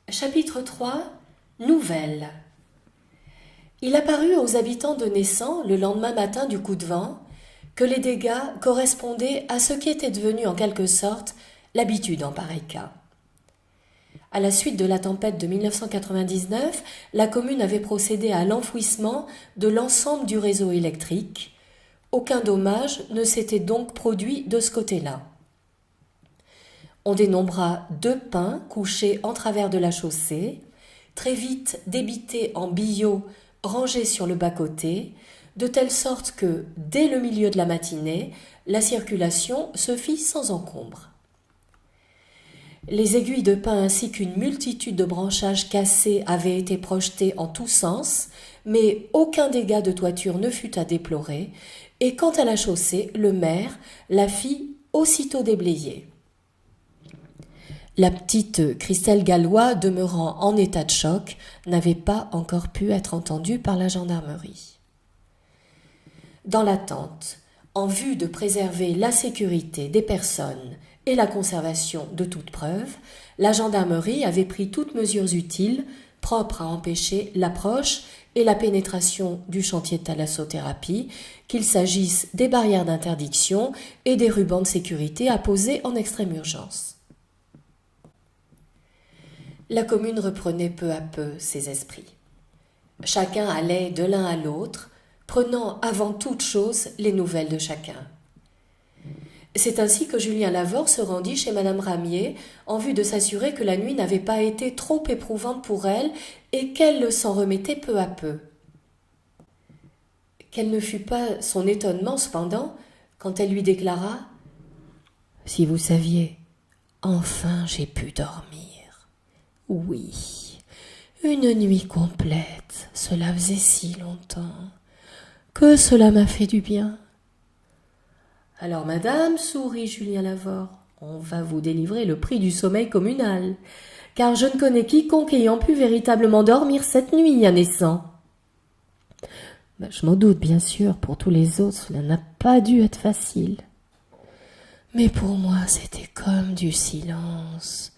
Chapitre 3. Nouvelles. Il apparut aux habitants de Naissant, le lendemain matin du coup de vent, que les dégâts correspondaient à ce qui était devenu en quelque sorte l'habitude en pareil cas. À la suite de la tempête de 1999, la commune avait procédé à l'enfouissement de l'ensemble du réseau électrique. Aucun dommage ne s'était donc produit de ce côté-là. On dénombra 2 pins couchés en travers de la chaussée, très vite débités en billots rangés sur le bas-côté, de telle sorte que, dès le milieu de la matinée, la circulation se fit sans encombre. Les aiguilles de pin ainsi qu'une multitude de branchages cassés avaient été projetés en tous sens, mais aucun dégât de toiture ne fut à déplorer, et quant à la chaussée, le maire la fit aussitôt déblayer. La petite Christelle Gallois, demeurant en état de choc, n'avait pas encore pu être entendue par la gendarmerie. Dans l'attente, en vue de préserver la sécurité des personnes et la conservation de toute preuve, la gendarmerie avait pris toutes mesures utiles propres à empêcher l'approche et la pénétration du chantier de thalassothérapie, qu'il s'agisse des barrières d'interdiction et des rubans de sécurité à poser en extrême urgence. La commune reprenait peu à peu ses esprits. Chacun allait de l'un à l'autre, prenant avant toute chose les nouvelles de chacun. C'est ainsi que Julien Lavore se rendit chez Madame Ramier en vue de s'assurer que la nuit n'avait pas été trop éprouvante pour elle et qu'elle s'en remettait peu à peu. Quel ne fut pas son étonnement cependant quand elle lui déclara « Si vous saviez, enfin j'ai pu dormir. » Oui, une nuit complète, cela faisait si longtemps, que cela m'a fait du bien. Alors madame, sourit Julien Lavore, on va vous délivrer le prix du sommeil communal, car je ne connais quiconque ayant pu véritablement dormir cette nuit à Naissant. Je m'en doute, bien sûr, pour tous les autres, cela n'a pas dû être facile. Mais pour moi, c'était comme du silence.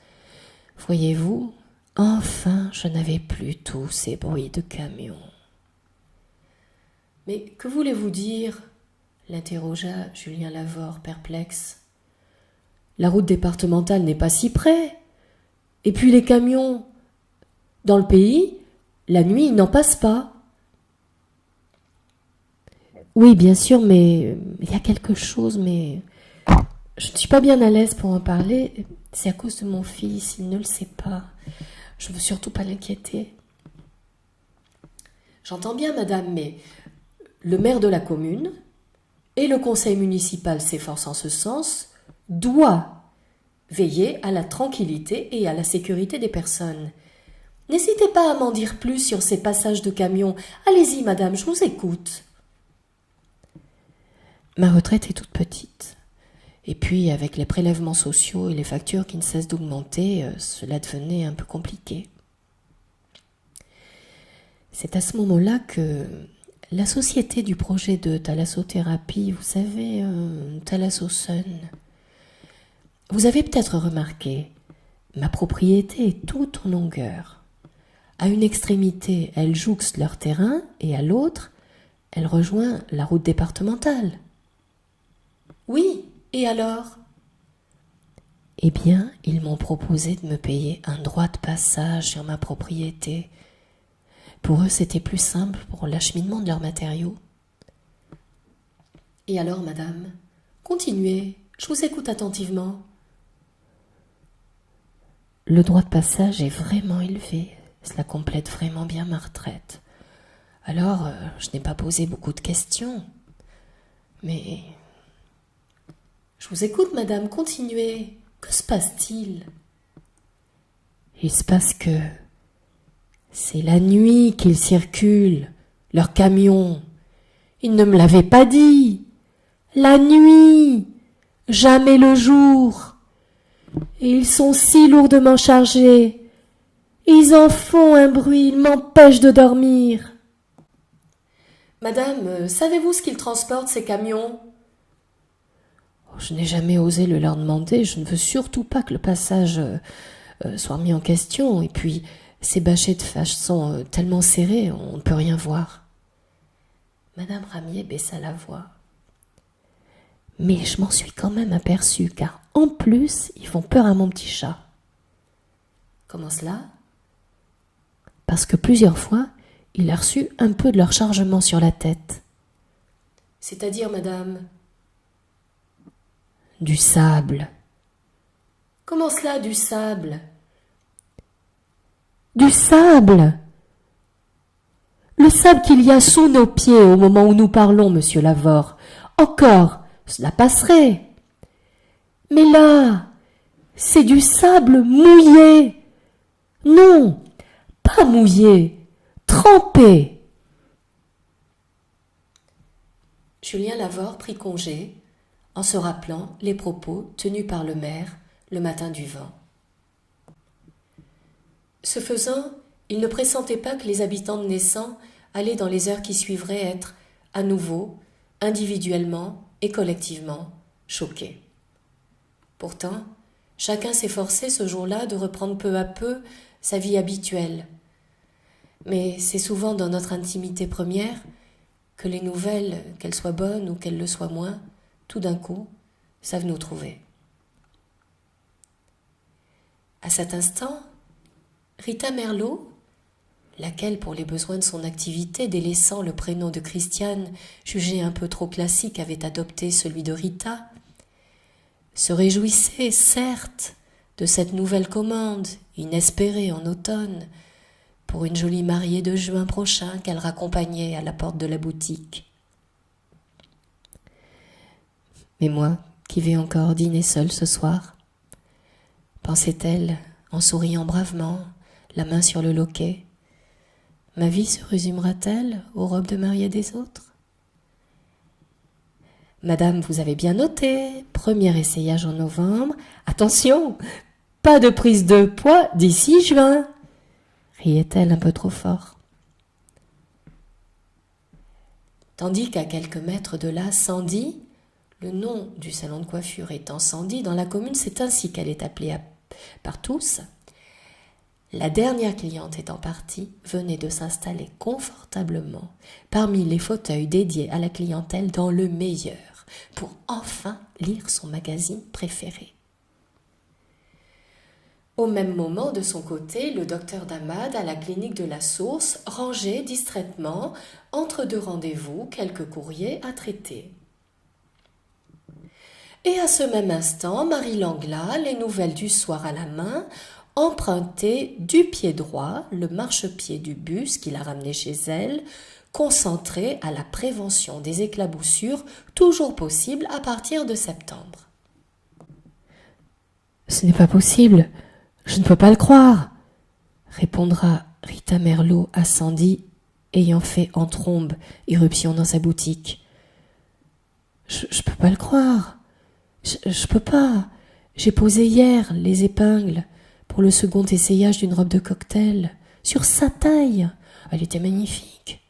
Voyez-vous, enfin, je n'avais plus tous ces bruits de camions. « Mais que voulez-vous dire ?» l'interrogea Julien Lavore, perplexe. « La route départementale n'est pas si près. Et puis les camions, dans le pays, la nuit, ils n'en passent pas. » « Oui, bien sûr, mais il y a quelque chose, mais je ne suis pas bien à l'aise pour en parler. C'est à cause de mon fils, il ne le sait pas. Je ne veux surtout pas l'inquiéter. » « J'entends bien, madame, mais le maire de la commune et le conseil municipal s'efforcent en ce sens, doit veiller à la tranquillité et à la sécurité des personnes. N'hésitez pas à m'en dire plus sur ces passages de camions. Allez-y, madame, je vous écoute. » Ma retraite est toute petite. Et puis, avec les prélèvements sociaux et les factures qui ne cessent d'augmenter, cela devenait un peu compliqué. C'est à ce moment-là que la société du projet de thalassothérapie, vous savez, Thalassosun, vous avez peut-être remarqué, ma propriété est toute en longueur. À une extrémité, elle jouxte leur terrain et à l'autre, elle rejoint la route départementale. Oui, et alors ? Eh bien, ils m'ont proposé de me payer un droit de passage sur ma propriété. Pour eux, c'était plus simple pour l'acheminement de leurs matériaux. Et alors, madame, continuez, je vous écoute attentivement. Le droit de passage est vraiment élevé, cela complète vraiment bien ma retraite. Alors, je n'ai pas posé beaucoup de questions, mais... Je vous écoute, madame, continuez. Que se passe-t-il ? Il se passe que c'est la nuit qu'ils circulent, leurs camions. Ils ne me l'avaient pas dit. La nuit, jamais le jour. Et ils sont si lourdement chargés. Ils en font un bruit, ils m'empêchent de dormir. Madame, savez-vous ce qu'ils transportent, ces camions ? Je n'ai jamais osé le leur demander, je ne veux surtout pas que le passage soit remis en question, et puis c'est bâché de façon tellement serrée, on ne peut rien voir. Madame Ramier baissa la voix. Mais je m'en suis quand même aperçue, car en plus, ils font peur à mon petit chat. Comment cela ? Parce que plusieurs fois, il a reçu un peu de leur chargement sur la tête. C'est-à-dire, madame ? Du sable. Comment cela, du sable ? Du sable ! Le sable qu'il y a sous nos pieds au moment où nous parlons, monsieur Lavore. Encore, cela passerait. Mais là, c'est du sable mouillé. Non, pas mouillé, trempé. Julien Lavore prit congé en se rappelant les propos tenus par le maire le matin du vent. Ce faisant, il ne pressentait pas que les habitants de Naissant allaient dans les heures qui suivraient être, à nouveau, individuellement et collectivement, choqués. Pourtant, chacun s'efforçait ce jour-là de reprendre peu à peu sa vie habituelle. Mais c'est souvent dans notre intimité première que les nouvelles, qu'elles soient bonnes ou qu'elles le soient moins, tout d'un coup, savent nous trouver. À cet instant, Rita Merlot, laquelle pour les besoins de son activité, délaissant le prénom de Christiane, jugé un peu trop classique, avait adopté celui de Rita, se réjouissait, certes, de cette nouvelle commande, inespérée en automne, pour une jolie mariée de juin prochain qu'elle raccompagnait à la porte de la boutique. Mais moi, qui vais encore dîner seule ce soir, pensait-elle en souriant bravement, la main sur le loquet, ma vie se résumera-t-elle aux robes de mariée des autres ? Madame, vous avez bien noté, premier essayage en novembre. Attention, pas de prise de poids d'ici juin, riait-elle un peu trop fort. Tandis qu'à quelques mètres de là, Sandy, le nom du salon de coiffure étant Sandy, dans la commune, c'est ainsi qu'elle est appelée par tous, la dernière cliente étant partie, venait de s'installer confortablement parmi les fauteuils dédiés à la clientèle dans le meilleur, pour enfin lire son magazine préféré. Au même moment, de son côté, le docteur Damad, à la clinique de la Source, rangeait distraitement, entre deux rendez-vous, quelques courriers à traiter. Et à ce même instant, Marie Langlas, les nouvelles du soir à la main, empruntait du pied droit le marchepied du bus qui la ramenait chez elle, concentrée à la prévention des éclaboussures toujours possibles à partir de septembre. « Ce n'est pas possible, je ne peux pas le croire !» répondra Rita Merlot à Sandy, ayant fait en trombe irruption dans sa boutique. « Je peux pas le croire, je peux pas. J'ai posé hier les épingles pour le second essayage d'une robe de cocktail, sur sa taille. Elle était magnifique.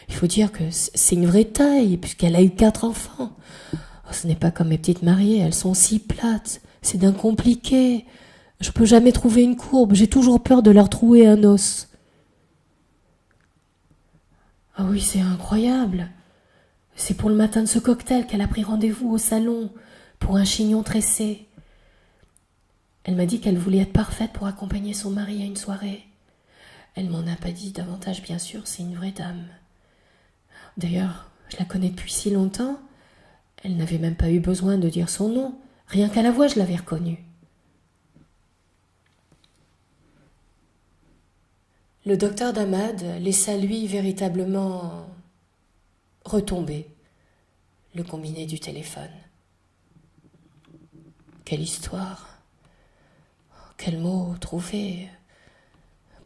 Il faut dire que c'est une vraie taille, puisqu'elle a eu 4 enfants. Oh, ce n'est pas comme mes petites mariées, elles sont si plates, c'est d'un compliqué. Je peux jamais trouver une courbe, j'ai toujours peur de leur trouer un os. Ah oui, c'est incroyable. C'est pour le matin de ce cocktail qu'elle a pris rendez-vous au salon, pour un chignon tressé. Elle m'a dit qu'elle voulait être parfaite pour accompagner son mari à une soirée. Elle m'en a pas dit davantage, bien sûr, c'est une vraie dame. D'ailleurs, je la connais depuis si longtemps, elle n'avait même pas eu besoin de dire son nom. Rien qu'à la voix, je l'avais reconnue. Le docteur Damad laissa lui véritablement retomber le combiné du téléphone. Quelle histoire! Quel mot trouver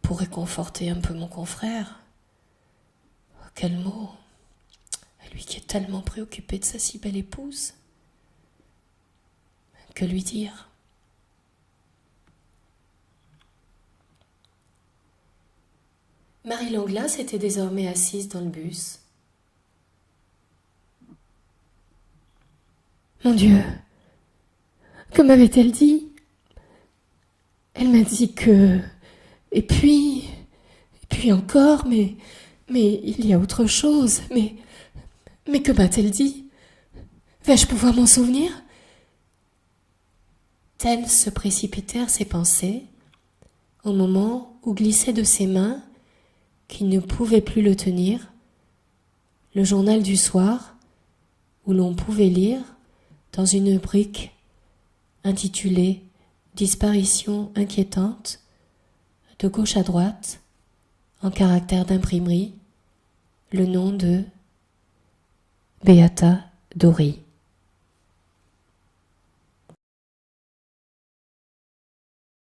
pour réconforter un peu mon confrère? Quel mot, lui qui est tellement préoccupé de sa si belle épouse? Que lui dire? Marie Langlas était désormais assise dans le bus. Mon Dieu, que m'avait-elle dit? Elle m'a dit que... Et puis encore, mais il y a autre chose. Mais que m'a-t-elle dit? Vais-je pouvoir m'en souvenir? Telles se précipitèrent ses pensées, au moment où glissait de ses mains, qui ne pouvaient plus le tenir, le journal du soir, où l'on pouvait lire, dans une brique intitulée « Disparition inquiétante », de gauche à droite, en caractère d'imprimerie, le nom de Beata Dori.